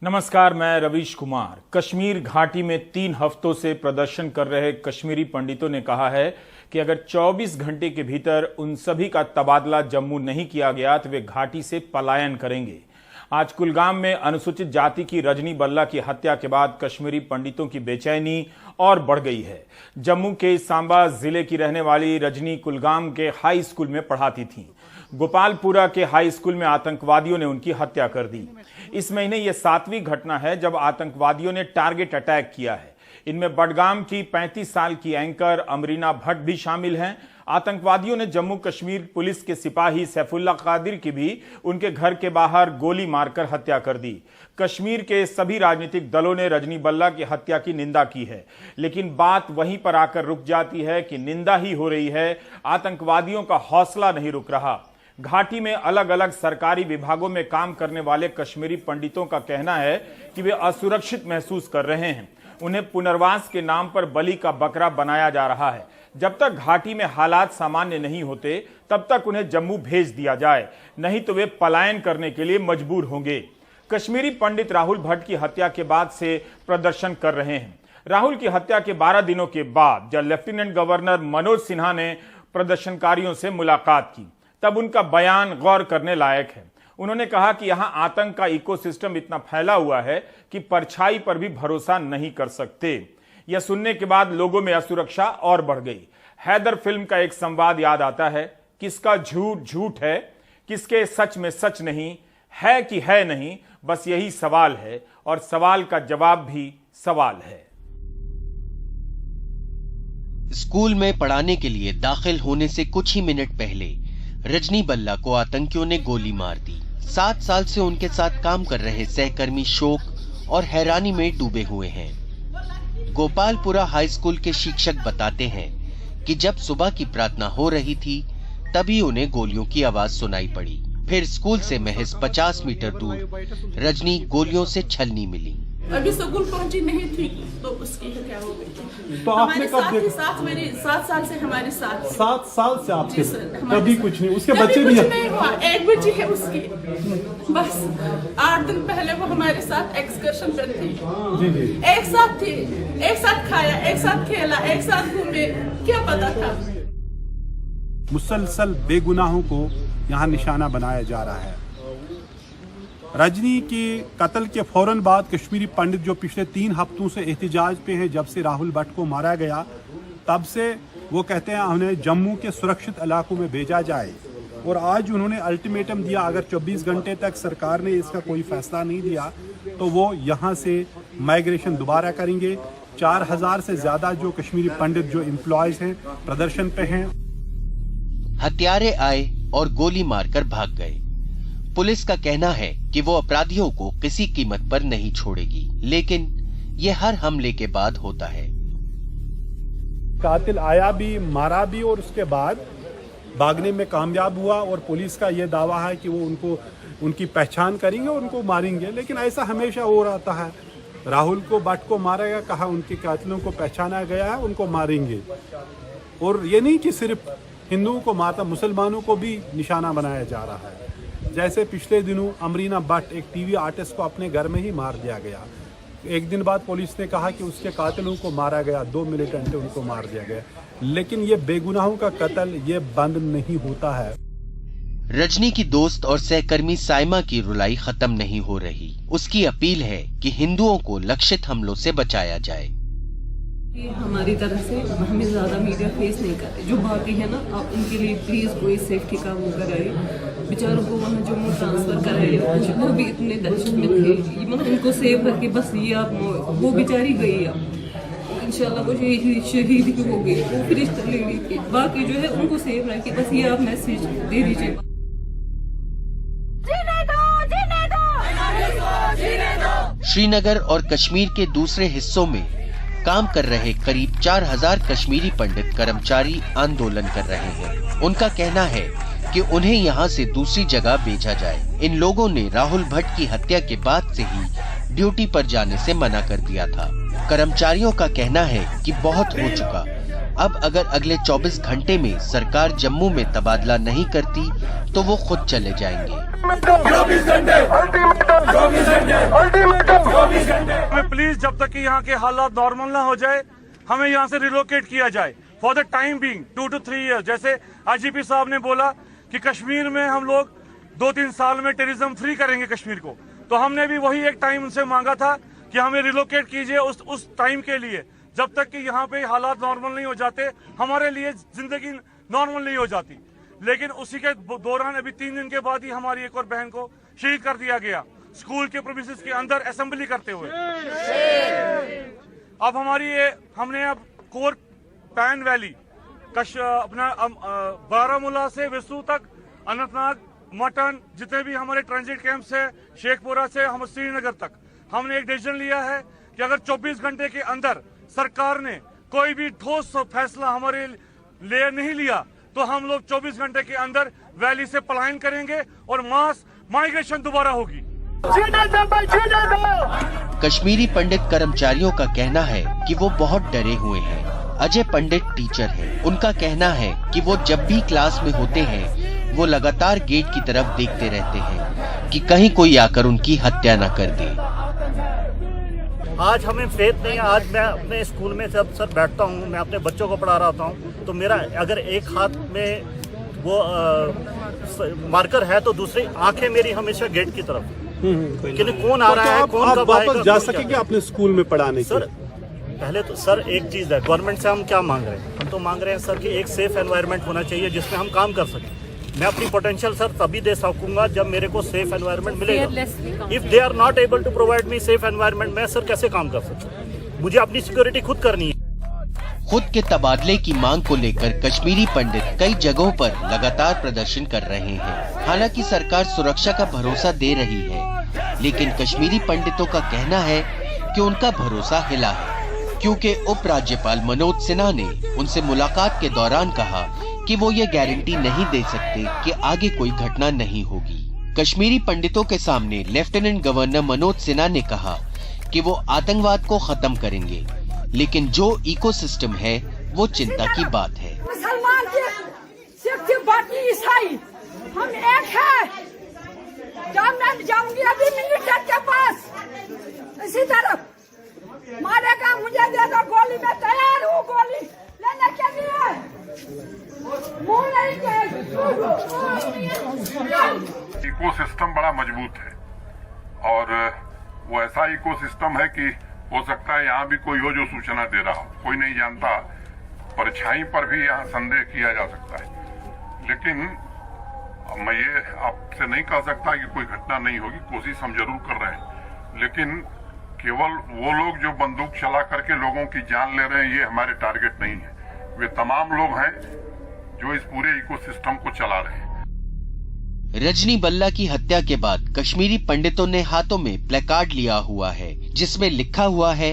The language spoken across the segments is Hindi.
नमस्कार, मैं रवीश कुमार। कश्मीर घाटी में 3 हफ्तों से प्रदर्शन कर रहे कश्मीरी पंडितों ने कहा है कि अगर 24 घंटे के भीतर उन सभी का तबादला जम्मू नहीं किया गया तो वे घाटी से पलायन करेंगे। आज कुलगाम में अनुसूचित जाति की रजनी बल्ला की हत्या के बाद कश्मीरी पंडितों की बेचैनी और बढ़ गई है। जम्मू के सांबा जिले की रहने वाली रजनी कुलगाम के हाई स्कूल में पढ़ाती थी। गोपालपुरा के हाई स्कूल में आतंकवादियों ने उनकी हत्या कर दी। इस महीने यह 7वीं घटना है जब आतंकवादियों ने टारगेट अटैक किया है। इनमें बडगाम की 35 साल की एंकर अमरीना भट्ट भी शामिल हैं। आतंकवादियों ने जम्मू कश्मीर पुलिस के सिपाही सैफुल्ला कादिर की भी उनके घर के बाहर गोली मारकर हत्या कर दी। कश्मीर के सभी राजनीतिक दलों ने रजनी बल्ला की हत्या की निंदा की है, लेकिन बात वहीं पर आकर रुक जाती है कि निंदा ही हो रही है, आतंकवादियों का हौसला नहीं रुक रहा। घाटी में अलग अलग सरकारी विभागों में काम करने वाले कश्मीरी पंडितों का कहना है कि वे असुरक्षित महसूस कर रहे हैं। उन्हें पुनर्वास के नाम पर बलि का बकरा बनाया जा रहा है। जब तक घाटी में हालात सामान्य नहीं होते तब तक उन्हें जम्मू भेज दिया जाए, नहीं तो वे पलायन करने के लिए मजबूर होंगे। कश्मीरी पंडित राहुल भट्ट की हत्या के बाद से प्रदर्शन कर रहे हैं। राहुल की हत्या के 12 दिनों के बाद जब लेफ्टिनेंट गवर्नर मनोज सिन्हा ने प्रदर्शनकारियों से मुलाकात की तब उनका बयान गौर करने लायक है। उन्होंने कहा कि यहां आतंक का इकोसिस्टम इतना फैला हुआ है कि परछाई पर भी भरोसा नहीं कर सकते। यह सुनने के बाद लोगों में असुरक्षा और बढ़ गई। हैदर फिल्म का एक संवाद याद आता है, किसका झूठ झूठ है, किसके सच में सच नहीं है कि है नहीं, बस यही सवाल है और सवाल का जवाब भी सवाल है। स्कूल में पढ़ाने के लिए दाखिल होने से कुछ ही मिनट पहले रजनी बल्ला को आतंकियों ने गोली मार दी। 7 साल से उनके साथ काम कर रहे सहकर्मी शोक और हैरानी में डूबे हुए हैं। गोपालपुरा हाई स्कूल के शिक्षक बताते हैं कि जब सुबह की प्रार्थना हो रही थी तभी उन्हें गोलियों की आवाज सुनाई पड़ी। फिर स्कूल से महज 50 मीटर दूर रजनी गोलियों से छलनी मिली। अभी स्कूल पहुंची नहीं थी तो उसकी क्या हो गई। तो आपने कब देखा? साथ मेरे 7 साल से हमारे साथ। 7 साल से आपके कभी कुछ नहीं? उसके बच्चे भी कुछ नहीं हुआ। एक बच्ची है उसकी, बस 8 दिन पहले वो हमारे साथ एक्सकर्शन पर थी। जी जी। एक साथ थी, एक साथ खाया, एक साथ खेला, एक साथ घूमे, क्या पता था। मुसलसल बेगुनाहों को यहाँ निशाना बनाया जा रहा है। रजनी के कत्ल के फौरन बाद कश्मीरी पंडित जो पिछले 3 हफ्तों से एहतजाज पे हैं, जब से राहुल भट्ट को मारा गया तब से वो कहते हैं उन्हें जम्मू के सुरक्षित इलाकों में भेजा जाए। और आज उन्होंने अल्टीमेटम दिया, अगर 24 घंटे तक सरकार ने इसका कोई फैसला नहीं दिया तो वो यहाँ से माइग्रेशन दोबारा करेंगे। 4000 से ज्यादा जो कश्मीरी पंडित जो एम्प्लॉयज हैं प्रदर्शन पे हैं। हत्यारे आए और गोली मारकर भाग गए। पुलिस का कहना है कि वो अपराधियों को किसी कीमत पर नहीं छोड़ेगी, लेकिन ये हर हमले के बाद होता है। कातिल आया भी, मारा भी और उसके बाद भागने में कामयाब हुआ और पुलिस का ये दावा है कि वो उनकी पहचान करेंगे और उनको मारेंगे, लेकिन ऐसा हमेशा हो रहता है। राहुल को भट्ट को मारा गया, कहा उनके कातिलों को पहचाना गया है, उनको मारेंगे। और ये नहीं कि सिर्फ हिंदुओं को मारता, मुसलमानों को भी निशाना बनाया जा रहा है। जैसे पिछले दिनों अमरीना भट्ट एक टीवी आर्टिस्ट को अपने घर में ही मार दिया गया। एक दिन बाद पुलिस ने कहा कि उसके कातिलों को मारा गया, 2 मिलिटेंट उनको मार दिया गया, लेकिन ये बेगुनाहों का कत्ल ये बंद नहीं होता है। रजनी की दोस्त और सहकर्मी साइमा की रुलाई खत्म नहीं हो रही। उसकी अपील है कि हिंदुओं को लक्षित हमलों से बचाया जाए। हमारी तरफ से हमें ज्यादा मीडिया फेस नहीं कर रहे। जो बाकी है ना, आप उनके लिए प्लीज कोई सेफ्टी का वो कराए। बेचारों को वहाँ जम्मू ट्रांसफर कराए, वो भी इतने दहशत में थे, मतलब उनको सेव करके बस ये आप वो बेचारी गई अब इंशाल्लाह वो शहीद ही हो गई, वो फरिश्ता ले गई थी। बाकी जो है उनको सेव रखे, बस ये आप मैसेज दे दीजिए। श्रीनगर और कश्मीर के दूसरे हिस्सों में काम कर रहे करीब 4000 कश्मीरी पंडित कर्मचारी आंदोलन कर रहे हैं। उनका कहना है कि उन्हें यहाँ से दूसरी जगह भेजा जाए। इन लोगों ने राहुल भट्ट की हत्या के बाद से ही ड्यूटी पर जाने से मना कर दिया था। कर्मचारियों का कहना है कि बहुत हो चुका, अब अगर अगले 24 घंटे में सरकार जम्मू में तबादला नहीं करती तो वो खुद चले जाएंगे। प्लीज जब तक कि यहाँ के हालात नॉर्मल ना हो जाए हमें यहाँ से रिलोकेट किया जाए for the time being 2 to 3 years। जैसे आईजीपी साहब ने बोला कि कश्मीर में हम लोग 2-3 साल में टेररिज्म फ्री करेंगे कश्मीर को, तो हमने भी वही एक टाइम उनसे मांगा था कि हमें रिलोकेट कीजिए उस टाइम के लिए, जब तक कि यहाँ पे हालात नॉर्मल नहीं हो जाते, हमारे लिए जिंदगी नॉर्मल नहीं हो जाती। लेकिन उसी के दौरान अभी 3 दिन के बाद ही हमारी एक और बहन को शहीद कर दिया गया स्कूल के प्रीमिसेस के अंदर असेंबली करते हुए। अब हमने अब कोर पैन वैली अपना बारामूला से विसू तक, अनंतनाग, मटन, जितने भी हमारे ट्रांजिट कैंप्स है, शेखपुरा से हम श्रीनगर तक, हमने एक डिसीजन लिया है कि अगर 24 घंटे के अंदर सरकार ने कोई भी ठोस फैसला हमारे लिए नहीं लिया तो हम लोग 24 घंटे के अंदर वैली से पलायन करेंगे और मास माइग्रेशन दोबारा होगी। कश्मीरी पंडित कर्मचारियों का कहना है कि वो बहुत डरे हुए हैं। अजय पंडित टीचर हैं। उनका कहना है कि वो जब भी क्लास में होते हैं वो लगातार गेट की तरफ देखते रहते हैं कि कहीं कोई आकर उनकी हत्या न कर दे। आज हमें फेथ नहीं है। आज मैं अपने स्कूल में जब सर बैठता हूँ, मैं अपने बच्चों को पढ़ा रहा हूँ, तो मेरा अगर एक हाथ में वो मार्कर है तो दूसरी आंखें मेरी हमेशा गेट की तरफ। कि कौन आ रहा है, कौन कब आएगा, वापस जा सकेंगे अपने स्कूल में पढ़ाने के? सर पहले तो सर एक चीज है, गवर्नमेंट से हम क्या मांग रहे हैं? हम तो मांग रहे हैं सर कि एक सेफ एनवायरनमेंट होना चाहिए जिसमें हम काम कर सकें। मैं अपनी पोटेंशियल सर तभी दे सकूंगा जब मेरे को सेफ एनवायरनमेंट मिलेगा। If they are not able to provide me safe environment, मैं सर कैसे काम कर सकता हूँ? मुझे अपनी सिक्योरिटी खुद करनी है। खुद के तबादले की मांग को लेकर कश्मीरी पंडित कई जगहों पर लगातार प्रदर्शन कर रहे हैं। हालांकि सरकार सुरक्षा का भरोसा दे रही है, लेकिन कश्मीरी पंडितों का कहना है कि उनका भरोसा हिला है, क्योंकि उपराज्यपाल मनोज सिन्हा ने उनसे मुलाकात के दौरान कहा कि वो ये गारंटी नहीं दे सकते कि आगे कोई घटना नहीं होगी। कश्मीरी पंडितों के सामने लेफ्टिनेंट गवर्नर मनोज सिन्हा ने कहा कि वो आतंकवाद को खत्म करेंगे, लेकिन जो इकोसिस्टम है वो चिंता की बात है। मुसलमान के सिख बाकी ईसाई हम एक है। जब मैं जाऊंगी अभी मिलिटर के पास इसी तरफ मारेगा मुझे, दे दो गोली, मैं तैयार हूँ गोली लेने के लिए। इकोसिस्टम बड़ा मजबूत है और वो ऐसा इकोसिस्टम है कि हो सकता है यहाँ भी कोई हो जो सूचना दे रहा हो, कोई नहीं जानता। परछाई पर भी यहाँ संदेह किया जा सकता है, लेकिन मैं ये आपसे नहीं कह सकता कि कोई घटना नहीं होगी। कोशिश हम जरूर कर रहे हैं, लेकिन केवल वो लोग जो बंदूक चला करके लोगों की जान ले रहे हैं, ये हमारे टारगेट नहीं है। वे तमाम लोग हैं जो इस पूरे इकोसिस्टम को चला रहे हैं। रजनी बल्ला की हत्या के बाद कश्मीरी पंडितों ने हाथों में प्लेकार्ड लिया हुआ है, जिसमें लिखा हुआ है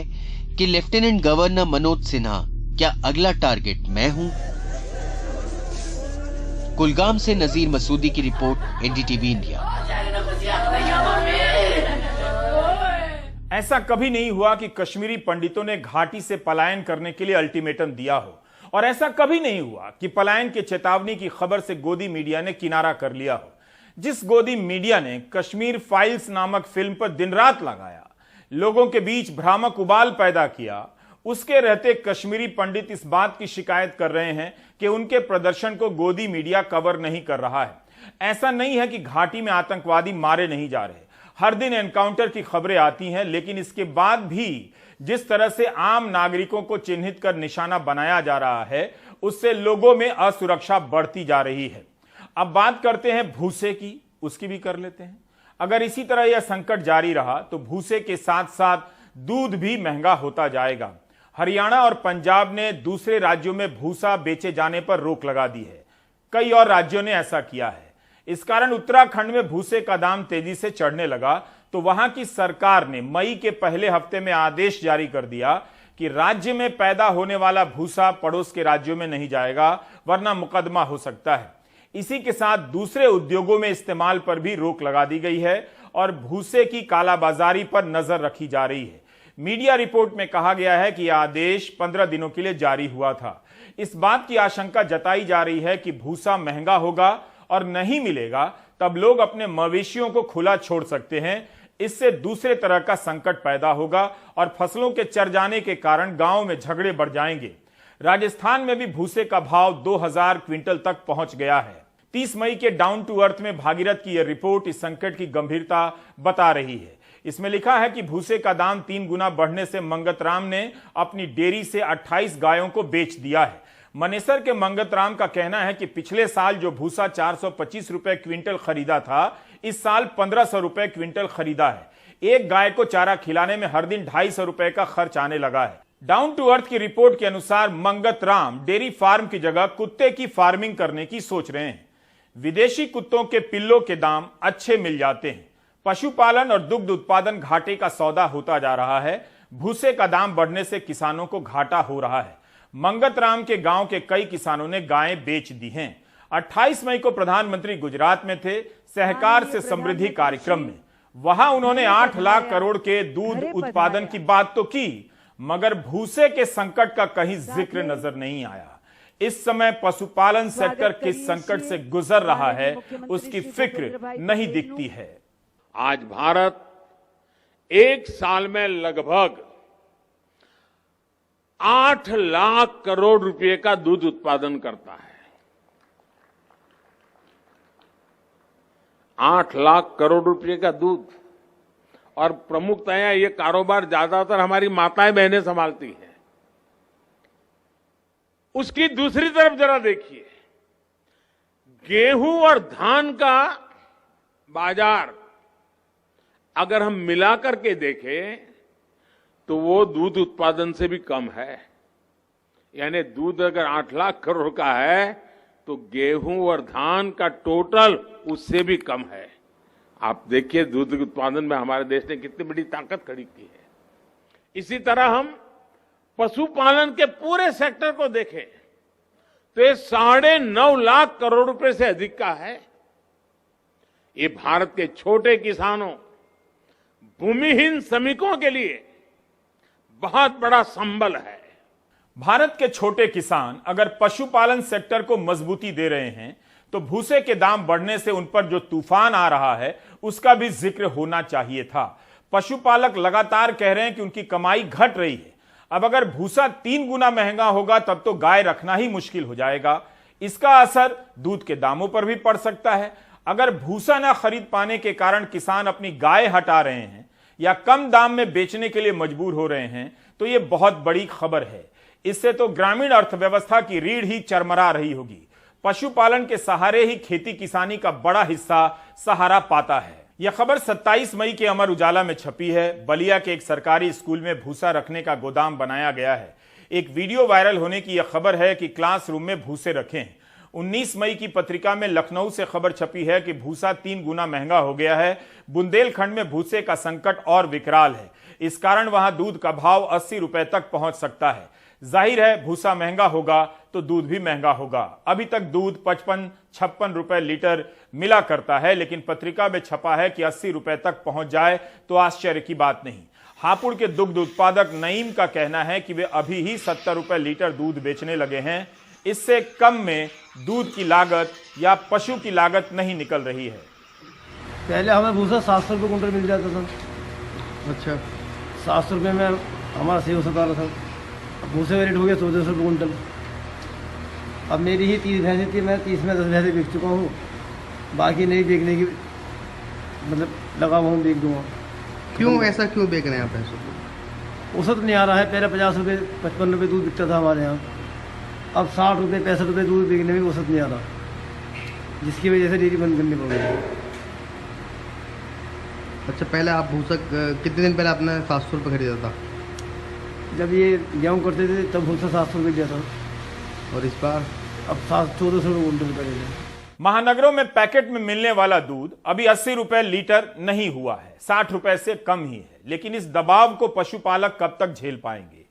कि लेफ्टिनेंट गवर्नर मनोज सिन्हा, क्या अगला टारगेट मैं हूं? कुलगाम से नजीर मसूदी की रिपोर्ट, एनडीटीवी इंडिया। ऐसा कभी नहीं हुआ कि कश्मीरी पंडितों ने घाटी से पलायन करने के लिए अल्टीमेटम दिया हो, और ऐसा कभी नहीं हुआ कि पलायन की चेतावनी की खबर से गोदी मीडिया ने किनारा कर लिया हो। जिस गोदी मीडिया ने कश्मीर फाइल्स नामक फिल्म पर दिन रात लगाया, लोगों के बीच भ्रामक उबाल पैदा किया, उसके रहते कश्मीरी पंडित इस बात की शिकायत कर रहे हैं कि उनके प्रदर्शन को गोदी मीडिया कवर नहीं कर रहा है। ऐसा नहीं है कि घाटी में आतंकवादी मारे नहीं जा रहे, हर दिन एनकाउंटर की खबरें आती हैं, लेकिन इसके बाद भी जिस तरह से आम नागरिकों को चिन्हित कर निशाना बनाया जा रहा है, उससे लोगों में असुरक्षा बढ़ती जा रही है। अब बात करते हैं भूसे की, उसकी भी कर लेते हैं। अगर इसी तरह यह संकट जारी रहा तो भूसे के साथ साथ दूध भी महंगा होता जाएगा। हरियाणा और पंजाब ने दूसरे राज्यों में भूसा बेचे जाने पर रोक लगा दी है। कई और राज्यों ने ऐसा किया है। इस कारण उत्तराखंड में भूसे का दाम तेजी से चढ़ने लगा, तो वहां की सरकार ने मई के पहले हफ्ते में आदेश जारी कर दिया कि राज्य में पैदा होने वाला भूसा पड़ोस के राज्यों में नहीं जाएगा, वरना मुकदमा हो सकता है। इसी के साथ दूसरे उद्योगों में इस्तेमाल पर भी रोक लगा दी गई है और भूसे की कालाबाजारी पर नजर रखी जा रही है। मीडिया रिपोर्ट में कहा गया है कि यह आदेश 15 दिनों के लिए जारी हुआ था। इस बात की आशंका जताई जा रही है कि भूसा महंगा होगा और नहीं मिलेगा तब लोग अपने मवेशियों को खुला छोड़ सकते हैं। इससे दूसरे तरह का संकट पैदा होगा और फसलों के चर जाने के कारण गांव में झगड़े बढ़ जाएंगे। राजस्थान में भी भूसे का भाव 2000 क्विंटल तक पहुंच गया है। 30 मई के डाउन टू अर्थ में भागीरथ की यह रिपोर्ट इस संकट की गंभीरता बता रही है। इसमें लिखा है कि भूसे का दाम 3 गुना बढ़ने से मंगतराम ने अपनी डेयरी से 28 गायों को बेच दिया है। मनेसर के मंगतराम का कहना है कि पिछले साल जो भूसा 425 रुपए क्विंटल खरीदा था, इस साल 1500 रुपए क्विंटल खरीदा है। एक गाय को चारा खिलाने में हर दिन 250 रुपए का खर्च आने लगा है। डाउन टू अर्थ की रिपोर्ट के अनुसार मंगतराम डेयरी फार्म की जगह कुत्ते की फार्मिंग करने की सोच रहे हैं। विदेशी कुत्तों के पिल्लों के दाम अच्छे मिल जाते हैं। पशुपालन और दुग्ध उत्पादन घाटे का सौदा होता जा रहा है। भूसे का दाम बढ़ने से किसानों को घाटा हो रहा है। मंगतराम के गांव के कई किसानों ने गायें बेच दी हैं। 28 मई को प्रधानमंत्री गुजरात में थे सहकार से समृद्धि कार्यक्रम में। वहां उन्होंने 8 लाख करोड़ के दूध उत्पादन की बात तो की, मगर भूसे के संकट का कहीं जिक्र नजर नहीं आया। इस समय पशुपालन सेक्टर किस संकट से गुजर रहा है, उसकी फिक्र नहीं दिखती है। आज भारत एक साल में लगभग 8 लाख करोड़ रुपए का दूध उत्पादन करता है। 8 लाख करोड़ रुपए का दूध, और प्रमुखतया ये कारोबार ज्यादातर हमारी माताएं बहनें संभालती हैं। उसकी दूसरी तरफ जरा देखिए, गेहूं और धान का बाजार अगर हम मिलाकर के देखें तो वो दूध उत्पादन से भी कम है। यानी दूध अगर 8 लाख करोड़ का है तो गेहूं और धान का टोटल उससे भी कम है। आप देखिए दूध उत्पादन में हमारे देश ने कितनी बड़ी ताकत खड़ी की है। इसी तरह हम पशुपालन के पूरे सेक्टर को देखें तो ये 9.5 लाख करोड़ रुपए से अधिक का है। ये भारत के छोटे किसानों, भूमिहीन श्रमिकों के लिए बहुत बड़ा संबल है। भारत के छोटे किसान अगर पशुपालन सेक्टर को मजबूती दे रहे हैं तो भूसे के दाम बढ़ने से उन पर जो तूफान आ रहा है उसका भी जिक्र होना चाहिए था। पशुपालक लगातार कह रहे हैं कि उनकी कमाई घट रही है। अब अगर भूसा 3 गुना महंगा होगा तब तो गाय रखना ही मुश्किल हो जाएगा। इसका असर दूध के दामों पर भी पड़ सकता है। अगर भूसा न खरीद पाने के कारण किसान अपनी गाय हटा रहे हैं या कम दाम में बेचने के लिए मजबूर हो रहे हैं तो यह बहुत बड़ी खबर है। इससे तो ग्रामीण अर्थव्यवस्था की रीढ़ ही चरमरा रही होगी। पशुपालन के सहारे ही खेती किसानी का बड़ा हिस्सा सहारा पाता है। यह खबर 27 मई के अमर उजाला में छपी है। बलिया के एक सरकारी स्कूल में भूसा रखने का गोदाम बनाया गया है। एक वीडियो वायरल होने की यह खबर है कि क्लासरूम में भूसे रखे हैं। 19 मई की पत्रिका में लखनऊ से खबर छपी है कि भूसा 3 गुना महंगा हो गया है। बुंदेलखंड में भूसे का संकट और विकराल है। इस कारण वहां दूध का भाव 80 रुपए तक पहुंच सकता है। जाहिर है भूसा महंगा होगा तो दूध भी महंगा होगा। अभी तक दूध 55-56 रुपए लीटर मिला करता है, लेकिन पत्रिका में छपा है कि 80 रुपए तक पहुंच जाए तो आश्चर्य की बात नहीं। हापुड़ के दुग्ध उत्पादक नईम का कहना है कि वे अभी ही 70 रुपए लीटर दूध बेचने लगे हैं। इससे कम में दूध की लागत या पशु की लागत नहीं निकल रही है। पहले हमें भूसा 700 रुपये कुंटल मिल जाता था। अच्छा, 700 रुपये में हमारा सेव होता था। भूसे का रेट हो गया 1400 रुपये कुंटल। अब मेरी ही 30 भैंसें थी, मैं 30 में 10 भैंसें बेच चुका हूँ। बाकी नहीं बेचने की मतलब लगा हुआ हूँ, बेच दूँगा। क्यों ऐसा क्यों बेच रहे हैं आप पैसों को? औसत नहीं आ रहा है। पहले 50 रुपये 55 रुपये दूध बिकता था हमारे यहाँ। अब 60 रुपये 65 रुपये दूध बिकने में औसत नहीं आ रहा, जिसकी वजह से डेयरी बंद करनी पड़ गई। अच्छा, पहले आप भूसा कितने दिन पहले आपने 700 रुपये खरीदा था? जब ये गेहूँ करते थे तब भूसा 700 रुपये दिया था, और इस बार अब 1400 रुपये कुंटल पड़ेगा। महानगरों में पैकेट में मिलने वाला दूध अभी 80 रुपए लीटर नहीं हुआ है, 60 रुपए से कम ही है। लेकिन इस दबाव को पशुपालक कब तक झेल पाएंगे?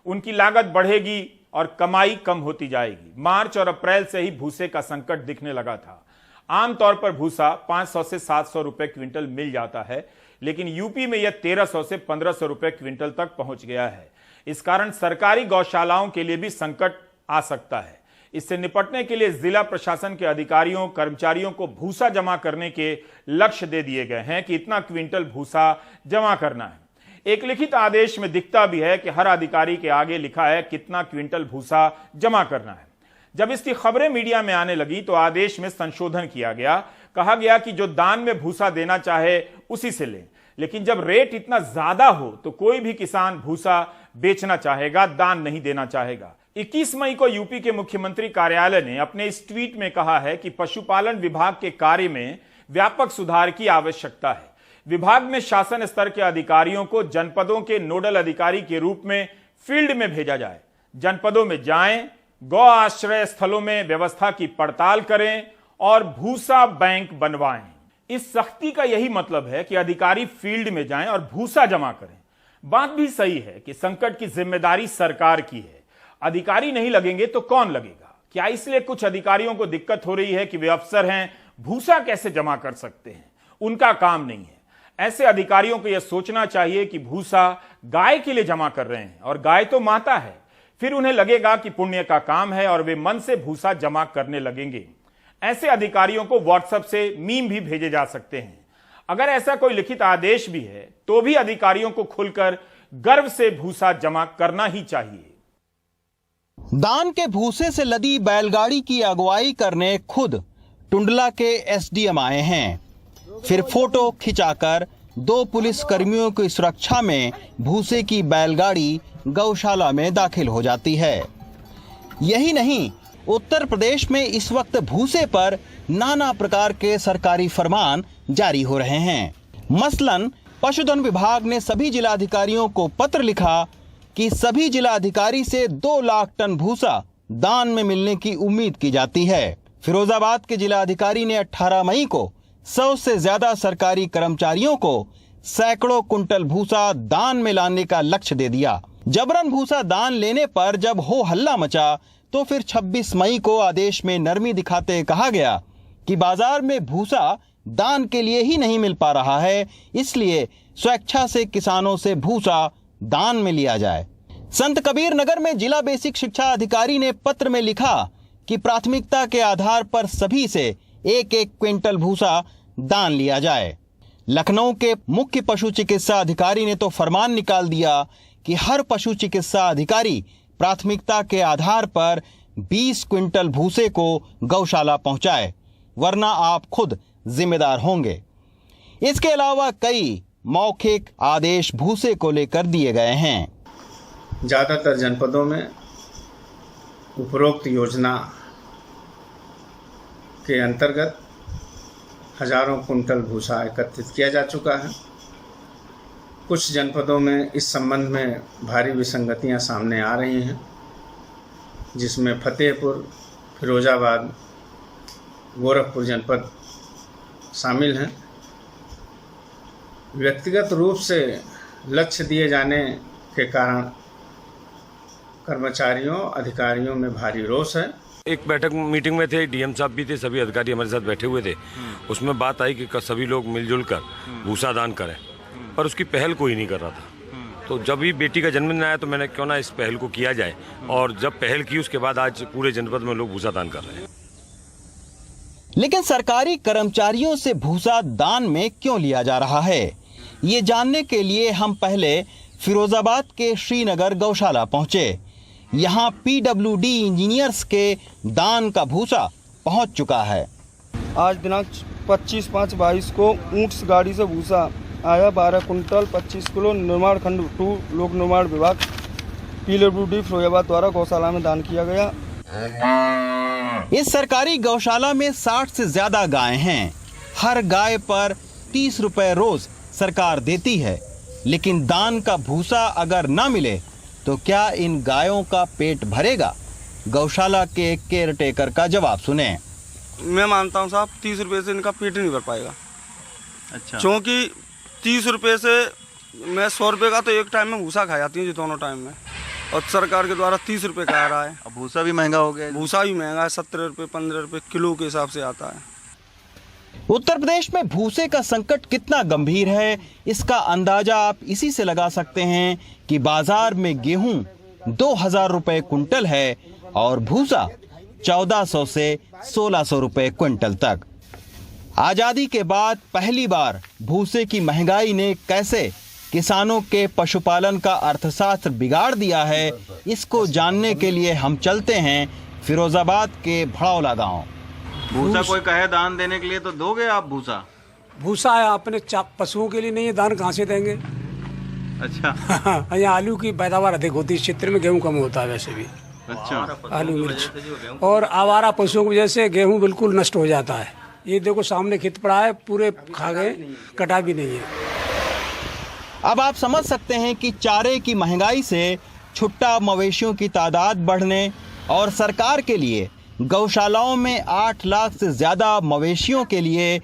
उनकी लागत बढ़ेगी और कमाई कम होती जाएगी। मार्च और अप्रैल से ही भूसे का संकट दिखने लगा था। आमतौर पर भूसा 500 से 700 रुपए क्विंटल मिल जाता है। लेकिन यूपी में यह 1300 से 1500 रुपए क्विंटल तक पहुंच गया है। इस कारण सरकारी गौशालाओं के लिए भी संकट आ सकता है। इससे निपटने के लिए जिला प्रशासन के अधिकारियों कर्मचारियों को भूसा जमा करने के लक्ष्य दे दिए गए हैं कि इतना क्विंटल भूसा जमा करना है। एक लिखित आदेश में दिखता भी है कि हर अधिकारी के आगे लिखा है कितना क्विंटल भूसा जमा करना है। जब इसकी खबरें मीडिया में आने लगी तो आदेश में संशोधन किया गया। कहा गया कि जो दान में भूसा देना चाहे उसी से लें, लेकिन जब रेट इतना ज्यादा हो तो कोई भी किसान भूसा बेचना चाहेगा, दान नहीं देना चाहेगा। 21 मई को यूपी के मुख्यमंत्री कार्यालय ने अपने इस ट्वीट में कहा है कि पशुपालन विभाग के कार्य में व्यापक सुधार की आवश्यकता है। विभाग में शासन स्तर के अधिकारियों को जनपदों के नोडल अधिकारी के रूप में फील्ड में भेजा जाए। जनपदों में जाएं, गौ आश्रय स्थलों में व्यवस्था की पड़ताल करें और भूसा बैंक बनवाएं। इस सख्ती का यही मतलब है कि अधिकारी फील्ड में जाएं और भूसा जमा करें। बात भी सही है कि संकट की जिम्मेदारी सरकार की है। अधिकारी नहीं लगेंगे तो कौन लगेगा? क्या इसलिए कुछ अधिकारियों को दिक्कत हो रही है कि वे अफसर हैं, भूसा कैसे जमा कर सकते हैं? उनका काम नहीं है। ऐसे अधिकारियों को यह सोचना चाहिए कि भूसा गाय के लिए जमा कर रहे हैं और गाय तो माता है। फिर उन्हें लगेगा कि पुण्य का काम है और वे मन से भूसा जमा करने लगेंगे। ऐसे अधिकारियों को व्हाट्सएप से मीम भी भेजे जा सकते हैं। अगर ऐसा कोई लिखित आदेश भी है तो भी अधिकारियों को खुलकर गर्व से भूसा जमा करना ही चाहिए। दान के भूसे से लदी बैलगाड़ी की अगुवाई करने खुद टुंडला के एसडीएम आए हैं। फिर फोटो खिंचाकर 2 पुलिस कर्मियों की सुरक्षा में भूसे की बैलगाड़ी गौशाला में दाखिल हो जाती है। यही नहीं, उत्तर प्रदेश में इस वक्त भूसे पर नाना प्रकार के सरकारी फरमान जारी हो रहे हैं। मसलन पशुधन विभाग ने सभी जिलाधिकारियों को पत्र लिखा कि सभी जिलाधिकारी से 2 लाख टन भूसा दान में मिलने की उम्मीद की जाती है। फिरोजाबाद के जिलाधिकारी ने 18 मई को 100 से ज्यादा सरकारी कर्मचारियों को सैकड़ों कुंटल भूसा दान में लाने का लक्ष्य दे दिया। जबरन भूसा दान लेने पर जब हो हल्ला मचा तो फिर 26 मई को आदेश में नरमी दिखाते कहा गया कि बाजार में भूसा दान के लिए ही नहीं मिल पा रहा है, इसलिए स्वेच्छा से किसानों से भूसा दान में लिया जाए। संत कबीर नगर में जिला बेसिक शिक्षा अधिकारी ने पत्र में लिखा कि प्राथमिकता के आधार पर सभी से 1-1 क्विंटल भूसा दान लिया जाए। लखनऊ के मुख्य पशु चिकित्सा अधिकारी ने तो फरमान निकाल दिया कि हर पशु चिकित्सा अधिकारी प्राथमिकता के आधार पर 20 क्विंटल भूसे को गौशाला पहुंचाए, वरना आप खुद जिम्मेदार होंगे। इसके अलावा कई मौखिक आदेश भूसे को लेकर दिए गए हैं। ज़्यादातर जनपदों में उपरोक्त योजना के अंतर्गत हजारों कुंटल भूसा एकत्रित किया जा चुका है। कुछ जनपदों में इस संबंध में भारी विसंगतियां सामने आ रही हैं, जिसमें फतेहपुर, फिरोजाबाद, गोरखपुर जनपद शामिल हैं। व्यक्तिगत रूप से लक्ष्य दिए जाने के कारण कर्मचारियों अधिकारियों में भारी रोष है। एक बैठक मीटिंग में थे, डीएम साहब भी थे, सभी अधिकारी हमारे साथ बैठे हुए थे। उसमें बात आई कि सभी लोग मिलजुल कर भूसा दान करें, पर उसकी पहल कोई नहीं कर रहा था। तो जब भी बेटी का जन्मदिन आया तो मैंने क्यों ना इस पहल को किया जाए, और जब पहल की उसके बाद आज पूरे जनपद में लोग भूसा दान कर रहे हैं। लेकिन सरकारी कर्मचारियों से भूसा दान में क्यों लिया जा रहा है, ये जानने के लिए हम पहले फिरोजाबाद के श्रीनगर गौशाला पहुंचे। यहाँ पीडब्ल्यूडी इंजीनियर्स के दान का भूसा पहुंच चुका है। आज दिनांक 25/5/22 को ऊंट गाड़ी से भूसा आया 12 कुंटल 25 किलो निर्माण खंड 2 लोक निर्माण विभाग पीडब्ल्यूडी फिरोजाबाद द्वारा गौशाला में दान किया गया। इस सरकारी गौशाला में 60 से ज्यादा गायें हैं। हर गाय पर 30 रुपए रोज सरकार देती है, लेकिन दान का भूसा अगर न मिले तो क्या इन गायों का पेट भरेगा? गौशाला के केयर टेकर का जवाब सुने। मैं मानता हूँ साहब 30 रुपए से इनका पेट नहीं भर पाएगा। अच्छा। क्योंकि 30 रुपए से मैं 100 रुपए का तो एक टाइम में भूसा खा जाती हूँ, जो दोनों टाइम में, और सरकार के द्वारा 30 रुपए का आ रहा है। अब भूसा भी महंगा हो गया। भूसा भी महंगा है, 17 रुपए 15 रुपए किलो के हिसाब से आता है। उत्तर प्रदेश में भूसे का संकट कितना गंभीर है, इसका अंदाजा आप इसी से लगा सकते हैं कि बाजार में गेहूं 2000 रुपए क्विंटल है और भूसा 1400 से 1600 रुपए क्विंटल तक। आजादी के बाद पहली बार भूसे की महंगाई ने कैसे किसानों के पशुपालन का अर्थशास्त्र बिगाड़ दिया है, इसको जानने के लिए हम चलते हैं फिरोजाबाद के भड़ौला गांव। भूसा कोई कहे दान देने के लिए तो दोगे आप? भूसा है अपने पशुओं के लिए नहीं है, दान कहाँ से देंगे? अच्छा। यहाँ आलू की पैदावार अधिक होती है, इस क्षेत्र में गेहूं कम होता है वैसे भी। अच्छा। आलू मिर्च और आवारा पशुओं की वजह से गेहूं बिल्कुल नष्ट हो जाता है। ये देखो सामने खेत पड़ा है, पूरे खा गए, कटा भी नहीं है। अब आप समझ सकते हैं कि चारे की महंगाई से छुट्टा मवेशियों की तादाद बढ़ने और सरकार के लिए गौशालाओं में 8 लाख से ज्यादा मवेशियों के लिए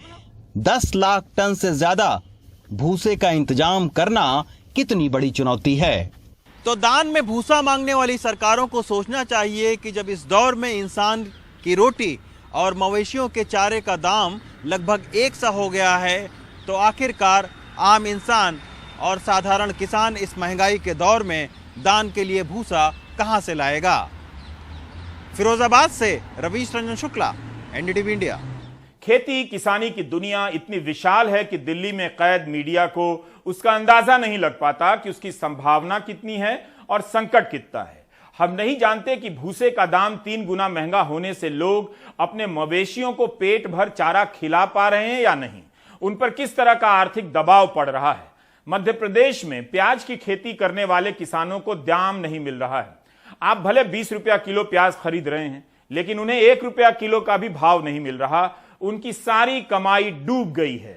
10 लाख टन से ज्यादा भूसे का इंतजाम करना कितनी बड़ी चुनौती है। तो दान में भूसा मांगने वाली सरकारों को सोचना चाहिए कि जब इस दौर में इंसान की रोटी और मवेशियों के चारे का दाम लगभग एक सा हो गया है, तो आखिरकार आम इंसान और साधारण किसान इस महंगाई के दौर में दान के लिए भूसा कहां से लाएगा। फिरोजाबाद से रवीश रंजन शुक्ला, एनडीटीवी इंडिया। खेती किसानी की दुनिया इतनी विशाल है कि दिल्ली में कैद मीडिया को उसका अंदाजा नहीं लग पाता कि उसकी संभावना कितनी है और संकट कितना है। हम नहीं जानते कि भूसे का दाम 3 गुना महंगा होने से लोग अपने मवेशियों को पेट भर चारा खिला पा रहे हैं या नहीं, उन पर किस तरह का आर्थिक दबाव पड़ रहा है। मध्य प्रदेश में प्याज की खेती करने वाले किसानों को दाम नहीं मिल रहा है। आप भले 20 रुपया किलो प्याज खरीद रहे हैं, लेकिन उन्हें 1 रुपया किलो का भी भाव नहीं मिल रहा। उनकी सारी कमाई डूब गई है।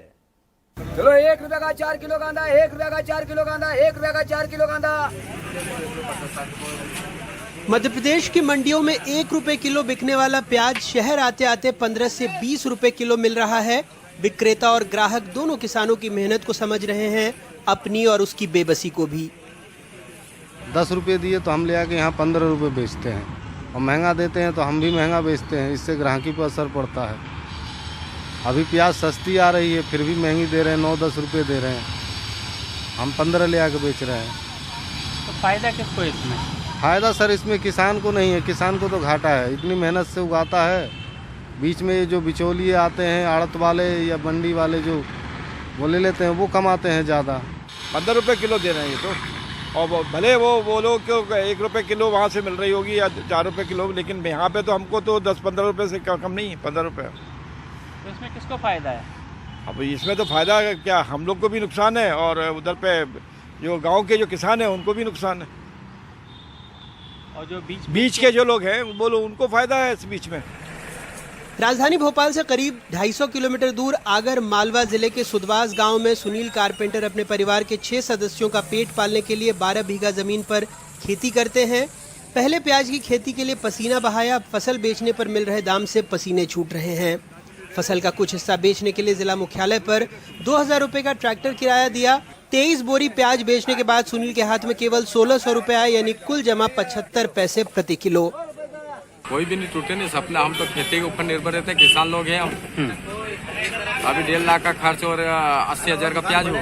चलो 1 रुपया का 4 किलो कांदा, 1 रुपया का 4 किलो कांदा, 1 रुपया का 4 किलो कांदा। मध्य प्रदेश की मंडियों में 1 रुपए किलो बिकने वाला प्याज शहर आते आते 15 से 20 रुपए किलो मिल रहा है। विक्रेता और ग्राहक दोनों किसानों की मेहनत को समझ रहे हैं, अपनी और उसकी बेबसी को भी। 10 रुपये दिए तो हम ले आके यहाँ 15 रुपये बेचते हैं, और महंगा देते हैं तो हम भी महंगा बेचते हैं। इससे ग्राहकी पर असर पड़ता है। अभी प्याज सस्ती आ रही है, फिर भी महंगी दे रहे हैं, 9-10 रुपये दे रहे हैं। हम 15 ले आके बेच रहे हैं। तो फायदा किसको इसमें? फ़ायदा सर इसमें किसान को नहीं है, किसान को तो घाटा है। इतनी मेहनत से उगाता है, बीच में जो बिचौलिए आते हैं, आड़त वाले या मंडी वाले जो वो ले लेते हैं, वो कमाते हैं ज़्यादा। 15 रुपये किलो दे रहे हैं ये तो, और भले वो लोग क्यों 1 रुपये किलो वहाँ से मिल रही होगी या 4 रुपये किलो, लेकिन यहाँ पे तो हमको तो 10-15 रुपये से कम नहीं है, 15 रुपये। तो इसमें किसको फ़ायदा है? अब इसमें तो फ़ायदा क्या, हम लोग को भी नुकसान है और उधर पे जो गांव के जो किसान हैं उनको भी नुकसान है, और जो बीच के जो लोग हैं वो लोग, उनको फ़ायदा है इस बीच में। राजधानी भोपाल से करीब 250 किलोमीटर दूर आगर मालवा जिले के सुदवास गांव में सुनील कारपेंटर अपने परिवार के 6 सदस्यों का पेट पालने के लिए 12 बीघा जमीन पर खेती करते हैं। पहले प्याज की खेती के लिए पसीना बहाया, फसल बेचने पर मिल रहे दाम से पसीने छूट रहे हैं। फसल का कुछ हिस्सा बेचने के लिए जिला मुख्यालय पर 2000 रुपए का ट्रैक्टर किराया दिया। 23 बोरी प्याज बेचने के बाद सुनील के हाथ में केवल 1600 रुपए आए, यानी कुल जमा 75 पैसे प्रति किलो। कोई भी नहीं टूटे नहीं सपना, हम तो खेती के ऊपर निर्भर रहते हैं, किसान लोग हैं हम। अभी 1.5 लाख का खर्च और 80,000 का प्याज हो।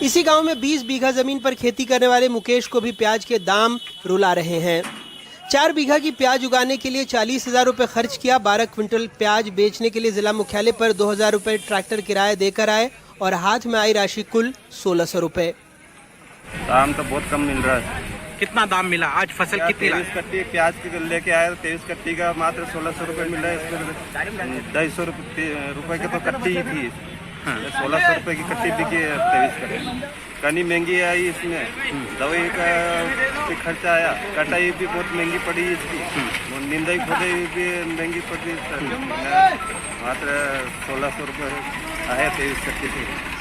इसी गांव में 20 बीघा जमीन पर खेती करने वाले मुकेश को भी प्याज के दाम रुला रहे हैं। 4 बीघा की प्याज उगाने के लिए 40,000 रुपए खर्च किया। 12 क्विंटल प्याज बेचने के लिए जिला मुख्यालय पर 2000 रुपए ट्रैक्टर किराया देकर आए और हाथ में आई राशि कुल 1600 रुपए। दाम तो बहुत कम मिल रहा है। कितना दाम मिला आज? फसल कितनी? 23 कट्टी प्याज की लेके आए, 23 कट्टी का मात्र 1600 रुपए मिल रहा है। इसमें 250 रुपए की तो कट्टी ही थी, 1600 रुपए की कट्टी बिकी है। 23 कट्टी कनी महंगी आई, इसमें दवाई का भी खर्चा आया, कटाई भी बहुत महंगी पड़ी इसकी, निंदाई खोदाई भी महंगी पड़ी। मात्र 1600 रुपए आए 23 कट्टी से।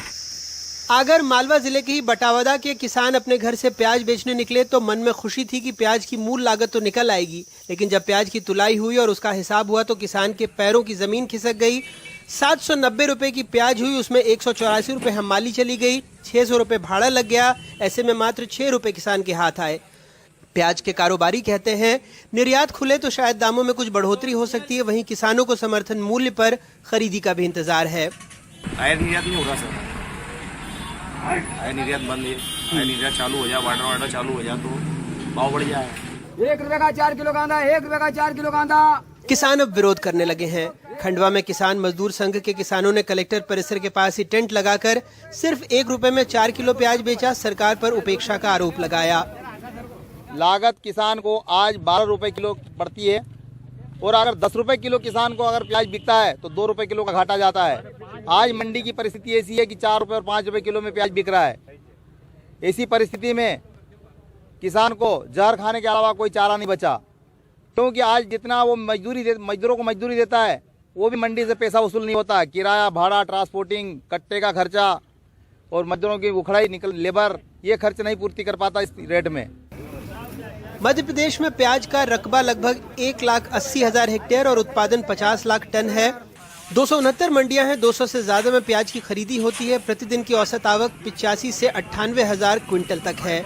आगर मालवा जिले के ही बटावदा के किसान अपने घर से प्याज बेचने निकले तो मन में खुशी थी कि प्याज की मूल लागत तो निकल आएगी, लेकिन जब प्याज की तुलाई हुई और उसका हिसाब हुआ तो किसान के पैरों की जमीन खिसक गई। 790 रुपए की प्याज हुई, उसमें 184 रुपए हमाली चली गई, 600 रुपए भाड़ा लग गया। ऐसे में मात्र 6 रुपए किसान के हाथ आए। प्याज के कारोबारी कहते हैं निर्यात खुले तो शायद दामों में कुछ बढ़ोतरी हो सकती है, वहीं किसानों को समर्थन मूल्य पर खरीदी का भी इंतजार है। आयात निर्यात नहीं हो रहा सर, आयात निर्यात बंद है, आयात निर्यात चालू हो जाए, वाटर चालू हो जाए तो भाव बढ़ जाए। 1 रुपए का 4 किलो कांदा, 1 रुपए का 4 किलो कांदा। किसान अब विरोध करने लगे हैं। खंडवा में किसान मजदूर संघ के किसानों ने कलेक्टर परिसर के पास ही टेंट लगाकर सिर्फ 1 रुपए में 4 किलो प्याज बेचा, सरकार पर उपेक्षा का आरोप लगाया। लागत किसान को आज 12 रुपए किलो पड़ती है और अगर 10 रुपए किलो किसान को अगर प्याज बिकता है तो 2 रुपए किलो का घाटा जाता है। आज मंडी की परिस्थिति ऐसी है कि 4 रुपए और 5 रुपए किलो में प्याज बिक रहा है। ऐसी परिस्थिति में किसान को जहर खाने के अलावा कोई चारा नहीं बचा, क्योंकि आज जितना वो मजदूरों को मजदूरी देता है वो भी मंडी से पैसा वसूल नहीं होता। किराया, भाड़ा, ट्रांसपोर्टिंग, कट्टे का खर्चा और मजदूरों की उखड़ाई लेबर, ये खर्च नहीं पूर्ति कर पाता इस रेट में। मध्य प्रदेश में प्याज का रकबा लगभग 1,80,000 हेक्टेयर और उत्पादन 50 लाख टन है। 269 मंडियां हैं, 200 से ज्यादा में प्याज की खरीदी होती है। प्रतिदिन की औसत आवक 85 से 98,000 क्विंटल तक है।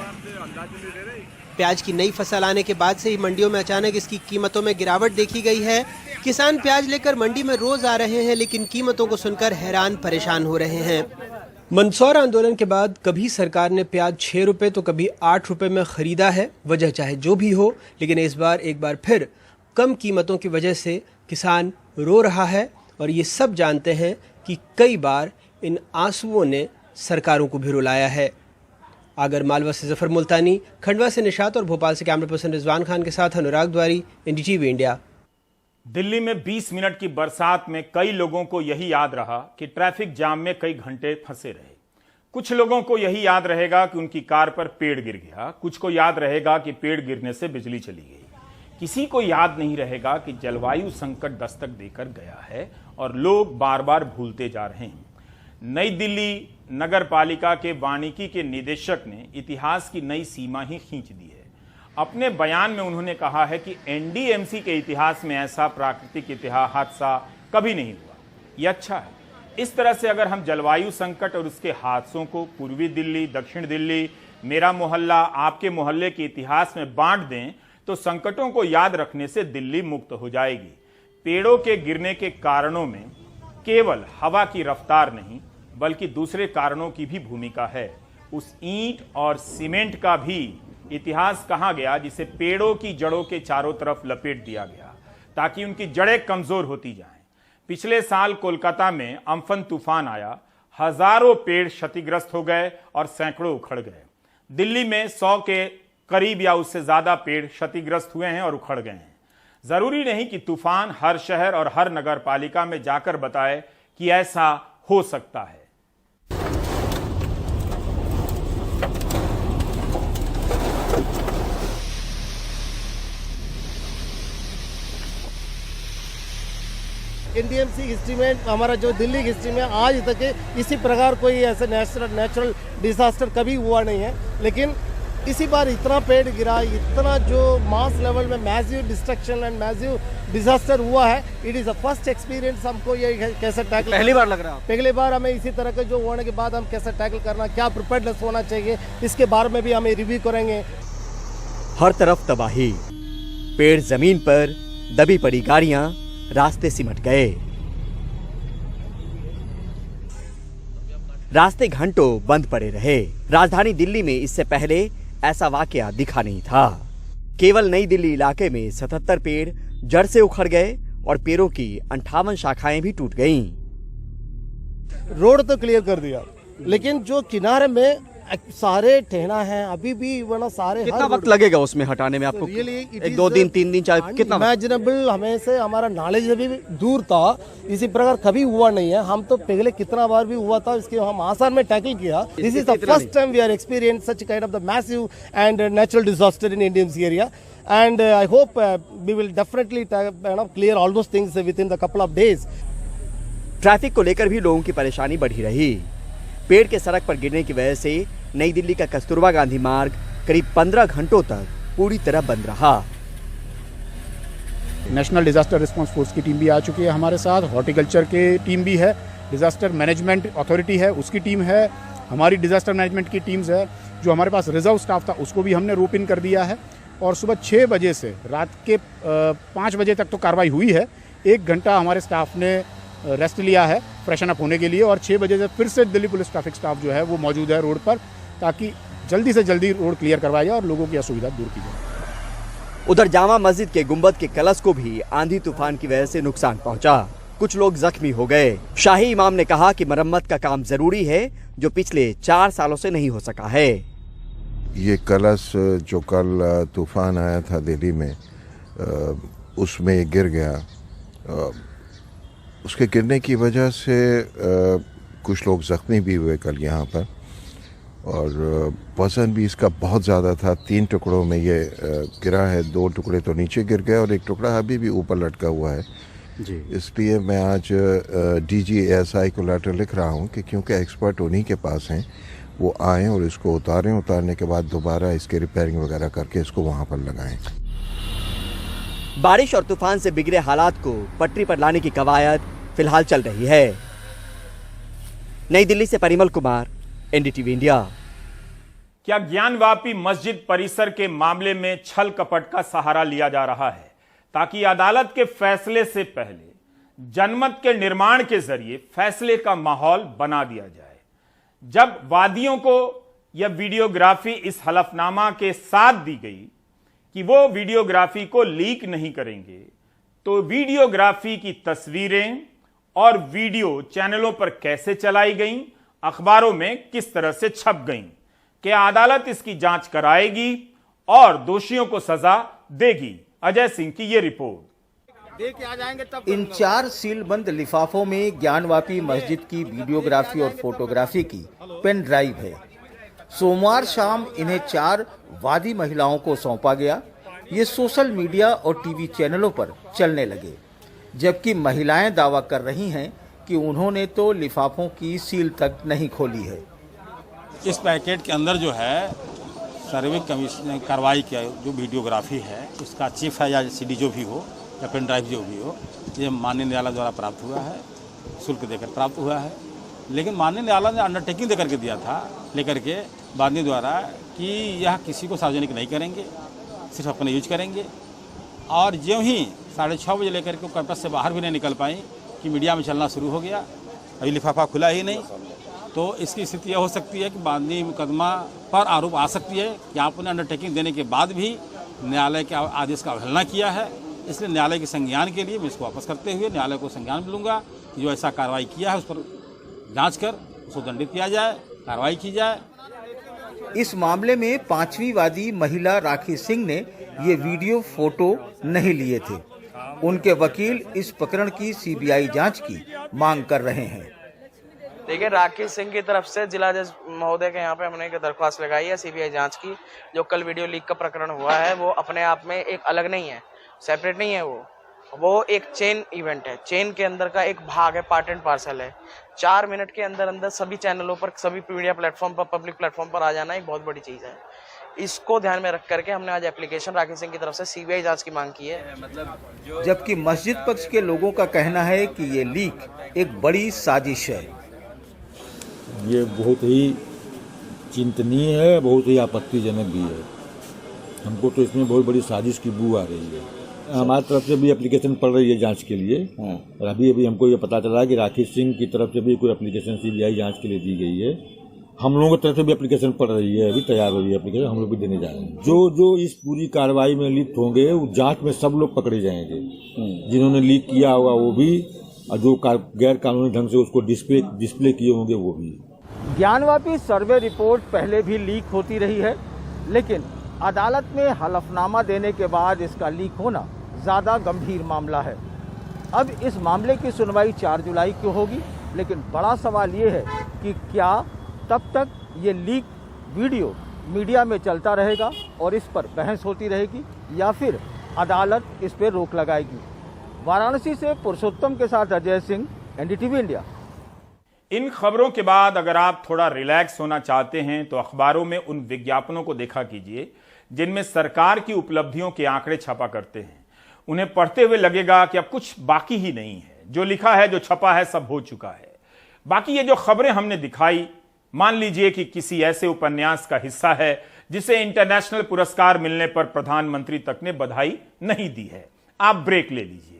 प्याज की नई फसल आने के बाद से ही मंडियों में अचानक इसकी कीमतों में गिरावट देखी गई है। किसान प्याज लेकर मंडी में रोज आ रहे हैं, लेकिन कीमतों को सुनकर हैरान परेशान हो रहे हैं। मंदसौर आंदोलन के बाद कभी सरकार ने प्याज 6 रुपए तो कभी 8 रुपए में खरीदा है। वजह चाहे जो भी हो, लेकिन इस बार एक बार फिर कम कीमतों की वजह से किसान रो रहा है और ये सब जानते हैं कि कई बार इन आंसुओं ने सरकारों को भी रुलाया है। आगर मालवा से जफर मुल्तानी, खंडवा से निशात और भोपाल से कैमरा पर्सन रिजवान खान के साथ अनुराग द्वारी, एनडीटीवी इंडिया। दिल्ली में 20 मिनट की बरसात में कई लोगों को यही याद रहा कि ट्रैफिक जाम में कई घंटे फंसे रहे। कुछ लोगों को यही याद रहेगा कि उनकी कार पर पेड़ गिर गया, कुछ को याद रहेगा कि पेड़ गिरने से बिजली चली गई। किसी को याद नहीं रहेगा कि जलवायु संकट दस्तक देकर गया है और लोग बार बार भूलते जा रहे हैं। नई दिल्ली नगर पालिका के वानिकी के निदेशक ने इतिहास की नई सीमा ही खींच दी है। अपने बयान में उन्होंने कहा है कि एनडीएमसी के इतिहास में ऐसा प्राकृतिक हादसा कभी नहीं हुआ। यह अच्छा है। इस तरह से अगर हम जलवायु संकट और उसके हादसों को पूर्वी दिल्ली, दक्षिण दिल्ली, मेरा मोहल्ला, आपके मोहल्ले के इतिहास में बांट दें तो संकटों को याद रखने से दिल्ली मुक्त हो जाएगी। पेड़ों के गिरने के कारणों में केवल हवा की रफ्तार नहीं बल्कि दूसरे कारणों की भी भूमिका है। उस ईंट और सीमेंट का भी इतिहास कहा गया जिसे पेड़ों की जड़ों के चारों तरफ लपेट दिया गया ताकि उनकी जड़ें कमजोर होती जाएं। पिछले साल कोलकाता में अम्फन तूफान आया, हजारों पेड़ क्षतिग्रस्त हो गए और सैकड़ों उखड़ गए। दिल्ली में 100 के करीब या उससे ज्यादा पेड़ क्षतिग्रस्त हुए हैं और उखड़ गए हैं। जरूरी नहीं कि तूफान हर शहर और हर नगर पालिका में जाकर बताए कि ऐसा हो सकता है। एनडीएमसी हिस्ट्री में, हमारा जो दिल्ली हिस्ट्री में आज तक इसी प्रकार कोई ऐसे नेचुरल डिजास्टर कभी हुआ नहीं है। लेकिन इसी बार इतना पेड़ गिरा, इतना जो मास लेवल में massive destruction and massive disaster हुआ है, it is the first experience. हमको ये कैसे टैकल, पहली बार लग रहा है, पहली बार हमें इसी तरह के जो होने के बाद हम कैसे टैकल करना, क्या प्रिपेयर्डनेस होना चाहिए, इसके बारे में भी हमें रिव्यू करेंगे। हर तरफ तबाही, पेड़ जमीन पर, दबी पड़ी गाड़ियां, रास्ते सिमट गए। रास्ते घंटों बंद पड़े रहे। राजधानी दिल्ली में इससे पहले ऐसा वाकया दिखा नहीं था। केवल नई दिल्ली इलाके में 77 पेड़ जड़ से उखड़ गए और पेड़ों की 58 शाखाएं भी टूट गईं। रोड तो क्लियर कर दिया, लेकिन जो किनारे में सारे ठेना है अभी भी वरना सारे। कितना वक्त लगेगा उसमें हटाने में आपको? एक 2 दिन 3 दिन चाहे कितना? इमेजिनेबल, हमें से हमारा नॉलेज अभी भी दूर था, इसी प्रकार कभी हुआ नहीं है। हम तो पहले कितना बार भी हुआ था, इसके हम आसाम में टैकल किया। This is the first time we are experience such kind of the massive and natural disaster in NDMC area, and I hope we will definitely clear all those things within the couple of days. Traffic को लेकर भी लोगों की परेशानी बढ़ी रही। पेड़ के सड़क पर गिरने की वजह से नई दिल्ली का कस्तूरबा गांधी मार्ग करीब 15 घंटों तक पूरी तरह बंद रहा। नेशनल डिजास्टर रिस्पांस फोर्स की टीम भी आ चुकी है हमारे साथ, हॉर्टिकल्चर की टीम भी है, डिजास्टर मैनेजमेंट अथॉरिटी है उसकी टीम है, हमारी डिजास्टर मैनेजमेंट की टीम्स है। जो हमारे पास रिजर्व स्टाफ था उसको भी हमने रोप इन कर दिया है और सुबह 6 बजे से रात के 5 बजे तक तो कार्रवाई हुई है। 1 घंटा हमारे स्टाफ ने रेस्ट लिया है फ्रेशन अप होने के लिए, और 6 बजे से फिर से दिल्ली पुलिस ट्रैफिक स्टाफ जो है वो मौजूद है रोड पर, ताकि जल्दी से जल्दी रोड क्लियर करवाया जाए और लोगों की असुविधा दूर की जाए। उधर जामा मस्जिद के गुंबद के कलश को भी आंधी तूफान की वजह से नुकसान पहुंचा, कुछ लोग जख्मी हो गए। शाही इमाम ने कहा कि मरम्मत का काम जरूरी है, जो पिछले 4 सालों से नहीं हो सका है। ये कलश जो कल तूफान आया था दिल्ली में, उसमें गिर गया। उसके गिरने की वजह से कुछ लोग जख्मी भी हुए कल यहाँ पर, और वजन भी इसका बहुत ज़्यादा था। 3 टुकड़ों में ये गिरा है, 2 टुकड़े तो नीचे गिर गए और 1 टुकड़ा अभी भी ऊपर लटका हुआ है जी। इसलिए मैं आज DGSI को लेटर लिख रहा हूँ कि क्योंकि एक्सपर्ट उन्हीं के पास हैं, वो आएँ और इसको उतारें, उतारने के बाद दोबारा इसके रिपेयरिंग वगैरह करके इसको वहाँ पर लगाएं। बारिश और तूफान से बिगड़े हालात को पटरी पर लाने की कवायद फिलहाल चल रही है। नई दिल्ली से परिमल कुमार, NDTV इंडिया। क्या ज्ञानवापी मस्जिद परिसर के मामले में छल कपट का सहारा लिया जा रहा है ताकि अदालत के फैसले से पहले जनमत के निर्माण के जरिए फैसले का माहौल बना दिया जाए? जब वादियों को यह वीडियोग्राफी इस हलफनामा के साथ दी गई कि वो वीडियोग्राफी को लीक नहीं करेंगे, तो वीडियोग्राफी की तस्वीरें और वीडियो चैनलों पर कैसे चलाई गईं, अखबारों में किस तरह से छप गईं? क्या अदालत इसकी जांच कराएगी और दोषियों को सजा देगी? अजय सिंह की ये रिपोर्ट। इन 4 सीलबंद लिफाफों में ज्ञानवापी मस्जिद की वीडियोग्राफी और फोटोग्राफी की पेन ड्राइव है। सोमवार शाम इन्हें 4 वादी महिलाओं को सौंपा गया। ये सोशल मीडिया और टीवी चैनलों पर चलने लगे, जबकि महिलाएं दावा कर रही हैं कि उन्होंने तो लिफाफों की सील तक नहीं खोली है। इस पैकेट के अंदर जो है सर्वे कमीशन कार्रवाई किया जो वीडियोग्राफी है, उसका चिप है या CD जो भी हो या पेन ड्राइव जो भी हो, ये माननीय न्यायालय द्वारा प्राप्त हुआ है, शुल्क देकर प्राप्त हुआ है। लेकिन माननीय न्यायालय ने अंडरटेकिंग देकर के दिया था, लेकर के वादी द्वारा कि यह किसी को सार्वजनिक नहीं करेंगे, सिर्फ अपने यूज करेंगे। और ज्यों ही 6:30 बजे लेकर के कैंपस से बाहर भी नहीं निकल पाई कि मीडिया में चलना शुरू हो गया। अभी लिफाफा खुला ही नहीं, तो इसकी स्थिति यह हो सकती है कि बांदी मुकदमा पर आरोप आ सकती है कि आपने अंडरटेकिंग देने के बाद भी न्यायालय के आदेश का अवहेलना किया है। इसलिए न्यायालय के संज्ञान के लिए मैं इसको वापस करते हुए न्यायालय को संज्ञान में लूँगा कि जो ऐसा कार्रवाई किया है उस पर जांच कर उसको दंडित किया जाए, कार्रवाई की जाए। इस मामले में 5वीं वादी महिला राखी सिंह ने ये वीडियो फोटो नहीं लिए थे। उनके वकील इस प्रकरण की CBI जांच की मांग कर रहे हैं। देखिए, राखी सिंह की तरफ से जिला जज महोदय के यहाँ पे हमने एक दरख्वास्त लगाई है CBI जांच की। जो कल वीडियो लीक का प्रकरण हुआ है वो अपने आप में एक अलग नहीं है, सेपरेट नहीं है। वो एक चेन इवेंट है, चेन के अंदर का एक भाग है, पार्ट एंड पार्सल है। 4 मिनट के अंदर अंदर सभी चैनलों पर, सभी मीडिया प्लेटफॉर्म पर, पब्लिक प्लेटफॉर्म पर आ जाना एक बहुत बड़ी चीज़ है। इसको ध्यान में रख करके हमने आज एप्लीकेशन राखी सिंह की तरफ से CBI जांच की मांग की है। जबकि मस्जिद पक्ष के लोगों का कहना है कि ये लीक एक बड़ी साजिश है। ये बहुत ही चिंतनीय है, बहुत ही आपत्तिजनक भी है। हमको तो इसमें बहुत बड़ी साजिश की बू आ रही है। हमारी तरफ से भी एप्लीकेशन पड़ रही है जांच के लिए, और अभी हमको ये पता चला कि राखी सिंह की तरफ से भी कोई एप्लीकेशन CBI जांच के लिए दी गई है। हम लोगों की तरफ से भी एप्लीकेशन पड़ रही है, अभी तैयार हो रही है एप्लीकेशन, हम लोग भी देने जा रहे हैं। जो इस पूरी कार्रवाई में लिप्त होंगे उस जांच में सब लोग पकड़े जाएंगे, जिन्होंने लीक किया होगा वो भी, और जो गैर कानूनी ढंग से उसको डिस्प्ले किए होंगे वो भी। ज्ञानवापी सर्वे रिपोर्ट पहले भी लीक होती रही है, लेकिन अदालत में हलफनामा देने के बाद इसका लीक होना ज़्यादा गंभीर मामला है। अब इस मामले की सुनवाई 4 जुलाई को होगी, लेकिन बड़ा सवाल ये है कि क्या तब तक ये लीक वीडियो मीडिया में चलता रहेगा और इस पर बहस होती रहेगी, या फिर अदालत इस पर रोक लगाएगी। वाराणसी से पुरुषोत्तम के साथ अजय सिंह, NDTV इंडिया। इन खबरों के बाद अगर आप थोड़ा रिलैक्स होना चाहते हैं तो अखबारों में उन विज्ञापनों को देखा कीजिए जिनमें सरकार की उपलब्धियों के आंकड़े छपा करते हैं। उन्हें पढ़ते हुए लगेगा कि अब कुछ बाकी ही नहीं है, जो लिखा है, जो छपा है, सब हो चुका है। बाकी ये जो खबरें हमने दिखाई, मान लीजिए कि किसी ऐसे उपन्यास का हिस्सा है जिसे इंटरनेशनल पुरस्कार मिलने पर प्रधानमंत्री तक ने बधाई नहीं दी है। आप ब्रेक ले लीजिए।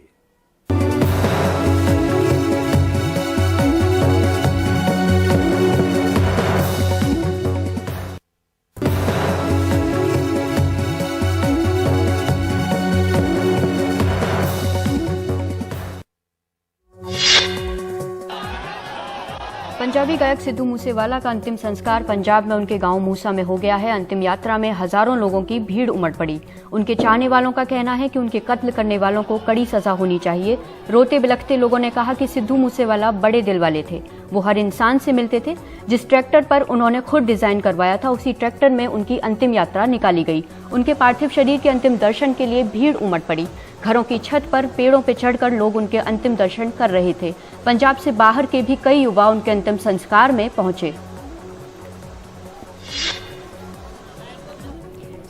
पंजाबी गायक सिद्धू मूसेवाला का अंतिम संस्कार पंजाब में उनके गांव मूसा में हो गया है। अंतिम यात्रा में हजारों लोगों की भीड़ उमड़ पड़ी। उनके चाहने वालों का कहना है कि उनके कत्ल करने वालों को कड़ी सजा होनी चाहिए। रोते बिलखते लोगों ने कहा कि सिद्धू मूसेवाला बड़े दिल वाले थे। वो हर इंसान से मिलते थे। जिस ट्रैक्टर पर उन्होंने खुद डिजाइन करवाया था, उसी ट्रैक्टर में उनकी अंतिम यात्रा निकाली गई। उनके पार्थिव शरीर के अंतिम दर्शन के लिए भीड़ उमड़ पड़ी। घरों की छत पर, पेड़ों पर चढ़कर लोग उनके अंतिम दर्शन कर रहे थे। पंजाब से बाहर के भी कई युवा उनके अंतिम संस्कार में पहुंचे।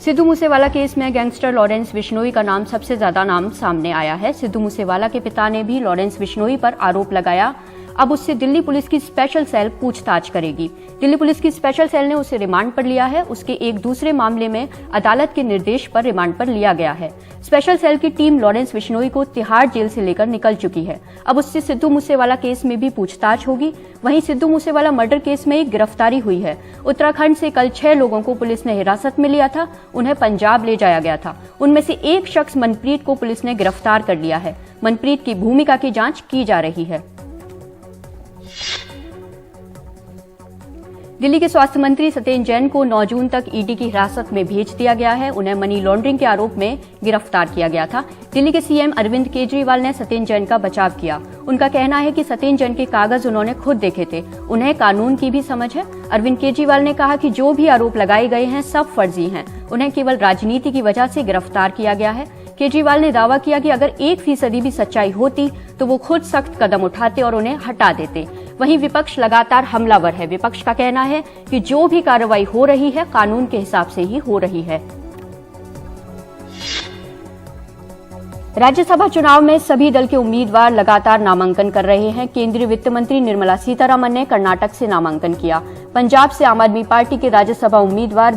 सिद्धू मूसेवाला केस में गैंगस्टर लॉरेंस बिश्नोई का नाम सबसे ज्यादा सामने आया है। सिद्धू मूसेवाला के पिता ने भी लॉरेंस बिश्नोई पर आरोप लगाया। अब उससे दिल्ली पुलिस की स्पेशल सेल पूछताछ करेगी। दिल्ली पुलिस की स्पेशल सेल ने उसे रिमांड पर लिया है। उसके एक दूसरे मामले में अदालत के निर्देश पर रिमांड पर लिया गया है। स्पेशल सेल की टीम लॉरेंस बिश्नोई को तिहाड़ जेल से लेकर निकल चुकी है। अब उससे सिद्धू मूसेवाला केस में भी पूछताछ होगी। वहीं सिद्धू मूसेवाला मर्डर केस में एक गिरफ्तारी हुई है। उत्तराखंड से कल 6 लोगों को पुलिस ने हिरासत में लिया था। उन्हें पंजाब ले जाया गया था। उनमें से एक शख्स मनप्रीत को पुलिस ने गिरफ्तार कर लिया है। मनप्रीत की भूमिका की जांच की जा रही है। दिल्ली के स्वास्थ्य मंत्री सत्येंद्र जैन को 9 जून तक ईडी की हिरासत में भेज दिया गया है। उन्हें मनी लॉन्ड्रिंग के आरोप में गिरफ्तार किया गया था। दिल्ली के सीएम अरविंद केजरीवाल ने सत्येंद्र जैन का बचाव किया। उनका कहना है कि सत्येंद्र जैन के कागज उन्होंने खुद देखे थे। उन्हें कानून की भी समझ है। अरविंद केजरीवाल ने कहा कि जो भी आरोप लगाए गए हैं सब फर्जी हैं। उन्हें केवल राजनीति की वजह से गिरफ्तार किया गया है। केजरीवाल ने दावा किया कि अगर 1% भी सच्चाई होती तो वो खुद सख्त कदम उठाते और उन्हें हटा देते। वहीं विपक्ष लगातार हमलावर है। विपक्ष का कहना है कि जो भी कार्रवाई हो रही है कानून के हिसाब से ही हो रही है। राज्यसभा चुनाव में सभी दल के उम्मीदवार लगातार नामांकन कर रहे हैं। केंद्रीय वित्त मंत्री निर्मला सीतारमण ने कर्नाटक से नामांकन किया। पंजाब से आम आदमी पार्टी के राज्यसभा उम्मीदवार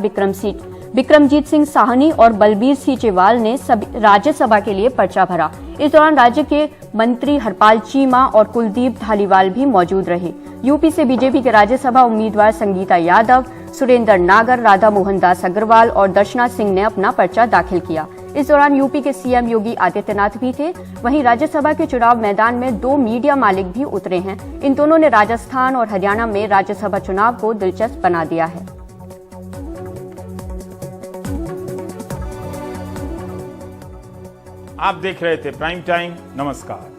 बिक्रमजीत सिंह साहनी और बलबीर सीचेवाल ने राज्यसभा के लिए पर्चा भरा। इस दौरान राज्य के मंत्री हरपाल चीमा और कुलदीप धालीवाल भी मौजूद रहे। यूपी से बीजेपी के राज्यसभा उम्मीदवार संगीता यादव, सुरेंद्र नागर, राधा मोहन दास अग्रवाल और दर्शना सिंह ने अपना पर्चा दाखिल किया। इस दौरान यूपी के सीएम योगी आदित्यनाथ भी थे। वहीं राज्यसभा के चुनाव मैदान में 2 मीडिया मालिक भी उतरे हैं। इन दोनों ने राजस्थान और हरियाणा में राज्यसभा चुनाव को दिलचस्प बना दिया है। आप देख रहे थे प्राइम टाइम। नमस्कार।